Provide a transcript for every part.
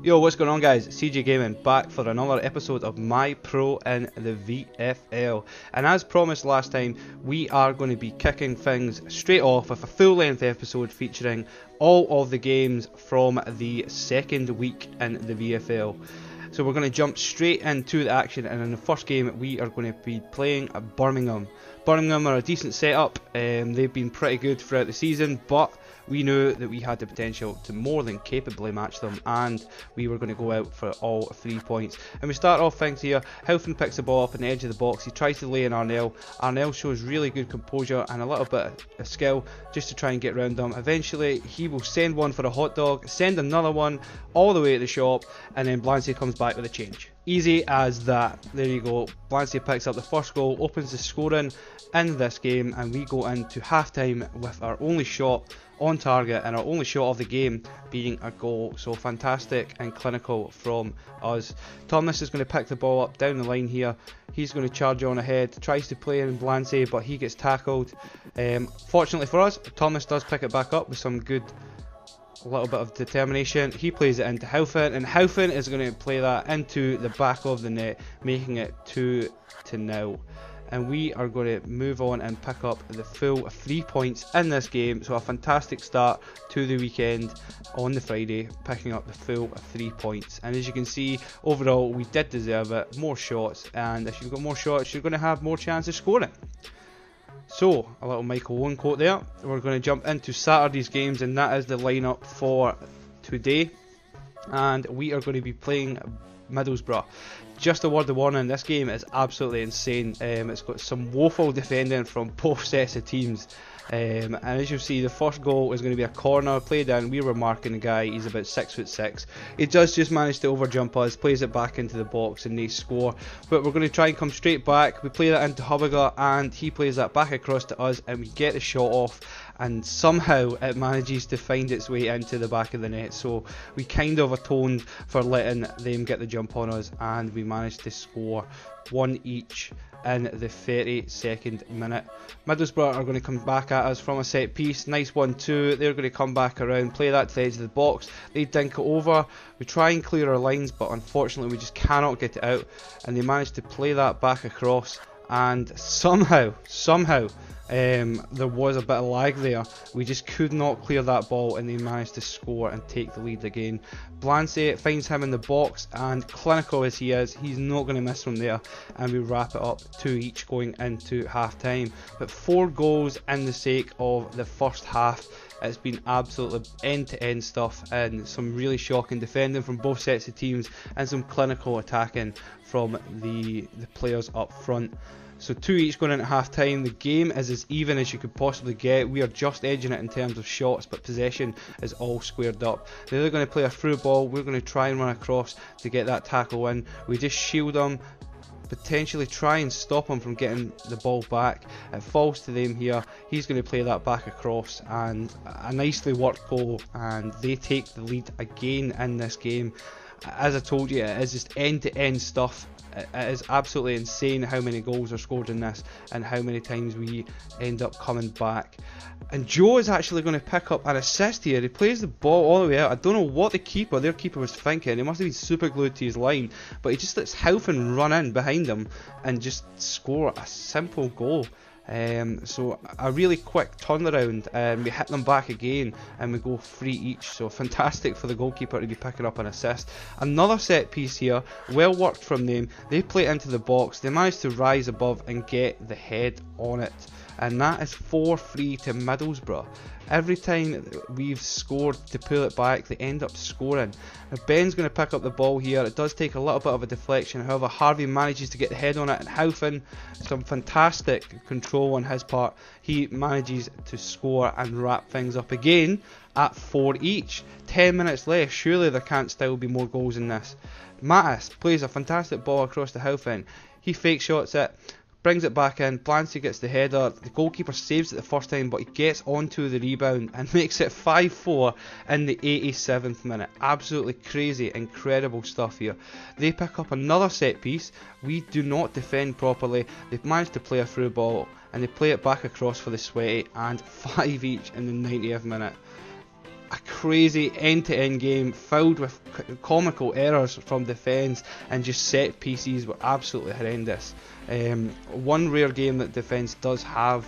Yo, what's going on guys? CJ Gaming back for another episode of My Pro in the VFL. And as promised last time, we are going to be kicking things straight off with a full length episode featuring all of the games from the second week in the VFL. So we're going to jump straight into the action, and in the first game we are going to be playing Birmingham. Birmingham are a decent setup, they've been pretty good throughout the season, but we knew that we had the potential to more than capably match them, and we were going to go out for all 3 points. And we start off things here. Helfen picks the ball up on the edge of the box. He tries to lay in Arnell. Arnell shows really good composure and a little bit of skill just to try and get round them. Eventually he will send one for a hot dog, send another one all the way to the shop, and then Blancy comes back with a change. Easy as that. There you go. Blancy picks up the first goal, opens the scoring in this game, and we go into half time with our only shot on target and our only shot of the game being a goal. So fantastic and clinical from us. Thomas is going to pick the ball up down the line here. He's going to charge on ahead, tries to play in Blancy, but he gets tackled. Fortunately for us, Thomas does pick it back up with some good little bit of determination. He plays it into Helfen, and Helfen is going to play that into the back of the net, making it 2-0. And we are going to move on and pick up the full 3 points in this game. So a fantastic start to the weekend on the Friday, picking up the full 3 points. And as you can see, overall we did deserve it. More shots, and if you've got more shots, you're going to have more chance of scoring. So a little Michael Owen quote there. We're going to jump into Saturday's games, and that is the lineup for today. And we are going to be playing Middlesbrough. Just a word of warning, this game is absolutely insane. It's got some woeful defending from both sets of teams. And as you'll see, the first goal is going to be a corner, played in. We were marking the guy, he's about 6'6". He does just manage to overjump us, plays it back into the box, and they score. But we're going to try and come straight back. We play that into Hubbiger, and he plays that back across to us, and we get the shot off. And somehow it manages to find its way into the back of the net. So we kind of atoned for letting them get the jump on us, and we managed to score one each in the 32nd minute. Middlesbrough are going to come back at us from a set piece. Nice 1-2. They're going to come back around, play that to the edge of the box. They dink it over. We try and clear our lines, but unfortunately we just cannot get it out. And they manage to play that back across. And somehow, there was a bit of lag there. We just could not clear that ball, and they managed to score and take the lead again. Blancy finds him in the box, and clinical as he is, he's not going to miss from there, and we wrap it up 2 each going into half time. But 4 goals in the sake of the first half. It's been absolutely end-to-end stuff, and some really shocking defending from both sets of teams, and some clinical attacking from the players up front. So 2 each going into half time. The game is as even as you could possibly get. We are just edging it in terms of shots, but possession is all squared up. They're going to play a through ball. We're going to try and run across to get that tackle in. We just shield them, potentially try and stop him from getting the ball back. It falls to them here. He's going to play that back across, and a nicely worked goal, and they take the lead again in this game. As I told you, it is just end-to-end stuff. It is absolutely insane how many goals are scored in this, and how many times we end up coming back. And Joe is actually going to pick up an assist here. He plays the ball all the way out. I don't know what their keeper was thinking. He must have been super glued to his line, but he just lets Helfen run in behind him and just score a simple goal. So a really quick turnaround, and we hit them back again, and we go 3 each. So fantastic for the goalkeeper to be picking up an assist. Another set piece here, well worked from them. They play it into the box. They manage to rise above and get the head on it, and that is 4-3 to Middlesbrough. Every time we've scored to pull it back, they end up scoring. Now Ben's going to pick up the ball here. It does take a little bit of a deflection, however Harvey manages to get the head on it, and Helfen, some fantastic control on his part, he manages to score and wrap things up again at 4 each. 10 minutes left, surely there can't still be more goals in this. Mattis plays a fantastic ball across to Helfen. He fake shots it, brings it back in. Blancy gets the header. The goalkeeper saves it the first time, but he gets onto the rebound and makes it 5-4 in the 87th minute. Absolutely crazy, incredible stuff here. They pick up another set piece. We do not defend properly. They've managed to play a through ball, and they play it back across for the Sweaty, and 5 each in the 90th minute. a crazy end-to-end game filled with comical errors from defence, and just set pieces were absolutely horrendous. One rare game that defence does have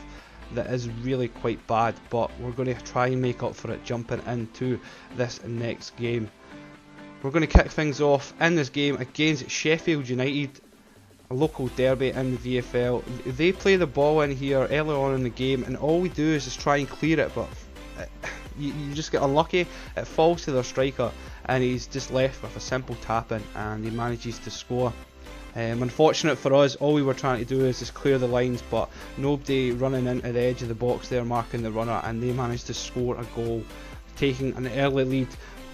that is really quite bad, but we're going to try and make up for it jumping into this next game. We're going to kick things off in this game against Sheffield United, a local derby in the VFL. They play the ball in here early on in the game, and all we do is just try and clear it, but you just get unlucky. It falls to their striker, and he's just left with a simple tap in, and he manages to score. Unfortunate for us, all we were trying to do is just clear the lines, but nobody running into the edge of the box there marking the runner, and they managed to score a goal, taking an early lead.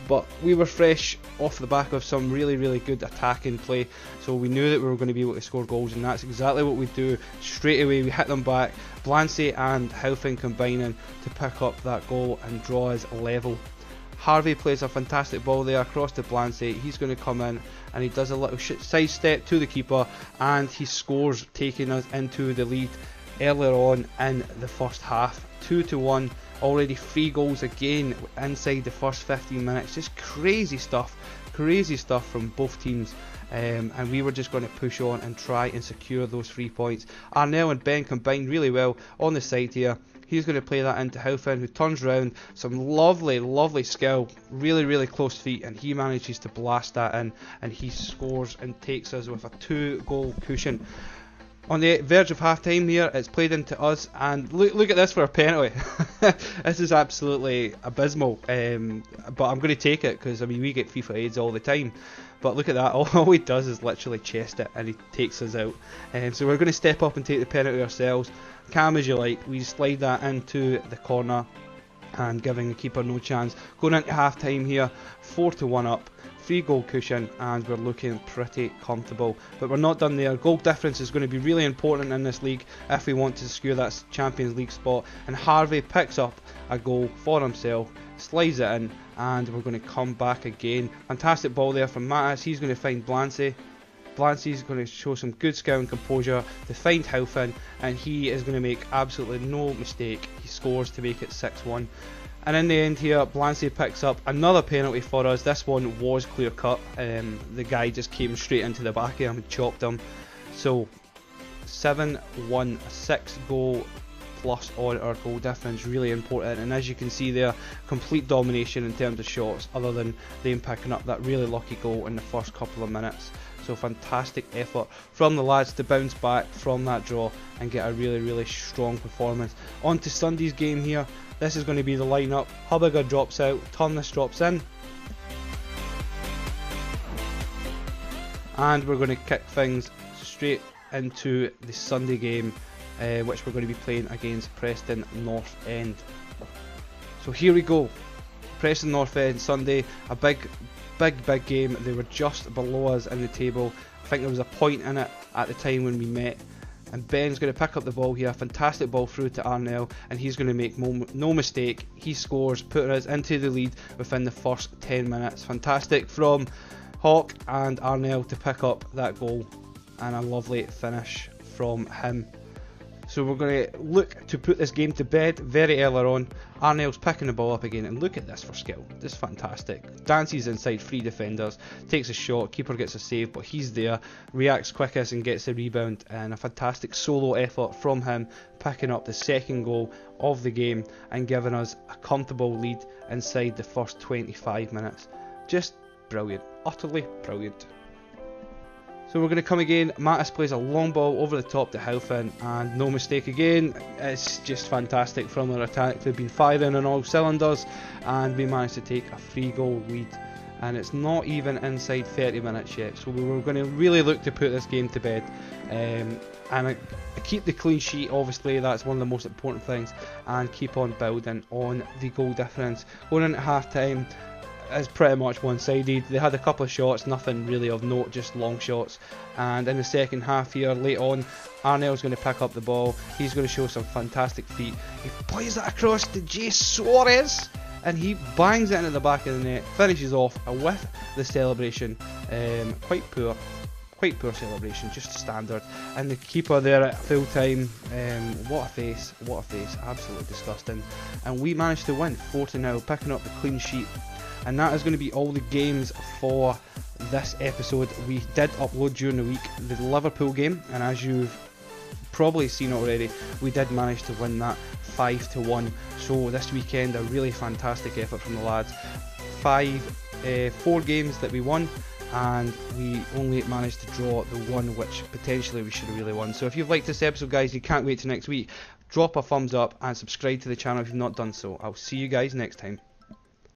But we were fresh off the back of some really good attacking play, so we knew that we were going to be able to score goals, and that's exactly what we do. Straight away we hit them back, Blancy and Halfin combining to pick up that goal and draw us level. Harvey plays a fantastic ball there across to Blancy. He's going to come in and he does a little side step to the keeper, and he scores, taking us into the lead earlier on in the first half. 2-1, already 3 goals again inside the first 15 minutes. Just crazy stuff from both teams, and we were just going to push on and try and secure those 3 points. Arnell and Ben combined really well on the side here. He's going to play that into Halfin, who turns round, some lovely skill, really close feet, and he manages to blast that in, and he scores and takes us with a 2-goal cushion. On the verge of half time here, it's played into us, and look at this for a penalty. This is absolutely abysmal, but I'm going to take it because, I mean, we get FIFA aids all the time. But look at that, all he does is literally chest it and he takes us out. So we're going to step up and take the penalty ourselves. Calm as you like, we slide that into the corner and giving the keeper no chance. Going into half time here, 4-1 up. 3-goal cushion, and we're looking pretty comfortable, but we're not done there. Goal difference is going to be really important in this league if we want to secure that Champions League spot, and Harvey picks up a goal for himself, slides it in, and we're going to come back again. Fantastic ball there from Mattis. He's going to find Blancy. Blancy's going to show some good skill and composure to find Halfin, and he is going to make absolutely no mistake. He scores to make it 6-1. And in the end here, Blancy picks up another penalty for us. This one was clear cut. The guy just came straight into the back of him and chopped him. So 7-1, 6-goal plus on our goal difference, really important. And as you can see there, complete domination in terms of shots, other than them picking up that really lucky goal in the first couple of minutes. So fantastic effort from the lads to bounce back from that draw and get a really strong performance. On to Sunday's game here. This is going to be the lineup. Hubbiger drops out, Thomas drops in, and we're going to kick things straight into the Sunday game, which we're going to be playing against Preston North End. So here we go. Preston North End Sunday, a big game. They were just below us in the table. I think there was a point in it at the time when we met. And Ben's going to pick up the ball here, fantastic ball through to Arnell, and he's going to make no mistake. He scores, putting us into the lead within the first 10 minutes. Fantastic from Hawk and Arnell to pick up that goal, and a lovely finish from him. So we're going to look to put this game to bed very early on. Arnell's picking the ball up again, and look at this for skill. This is fantastic. Dances inside 3 defenders, takes a shot, keeper gets a save, but he's there, reacts quickest and gets the rebound, and a fantastic solo effort from him, picking up the 2nd goal of the game and giving us a comfortable lead inside the first 25 minutes. Just brilliant, utterly brilliant. So we're going to come again. Mattis plays a long ball over the top to Halfin, and no mistake again. It's just fantastic from our attack. They've been firing on all cylinders, and we managed to take a 3-goal lead, and it's not even inside 30 minutes yet. So we were going to really look to put this game to bed, and keep the clean sheet. Obviously that's one of the most important things, and keep on building on the goal difference. Going into half time is pretty much one-sided. They had a couple of shots, nothing really of note, just long shots. And in the second half here, late on, Arnell's going to pick up the ball. He's going to show some fantastic feet. He plays that across to Jay Suarez, and he bangs it into the back of the net, finishes off with the celebration. Quite poor quite poor celebration, just standard. And the keeper there at full time, what a face, absolutely disgusting. And we managed to win 4-0, picking up the clean sheet. And that is going to be all the games for this episode. We did upload during the week the Liverpool game, and as you've probably seen already, we did manage to win that 5-1. So this weekend, a really fantastic effort from the lads. 4 games that we won, and we only managed to draw the one which potentially we should have really won. So if you've liked this episode, guys, you can't wait till next week. Drop a thumbs up and subscribe to the channel if you've not done so. I'll see you guys next time.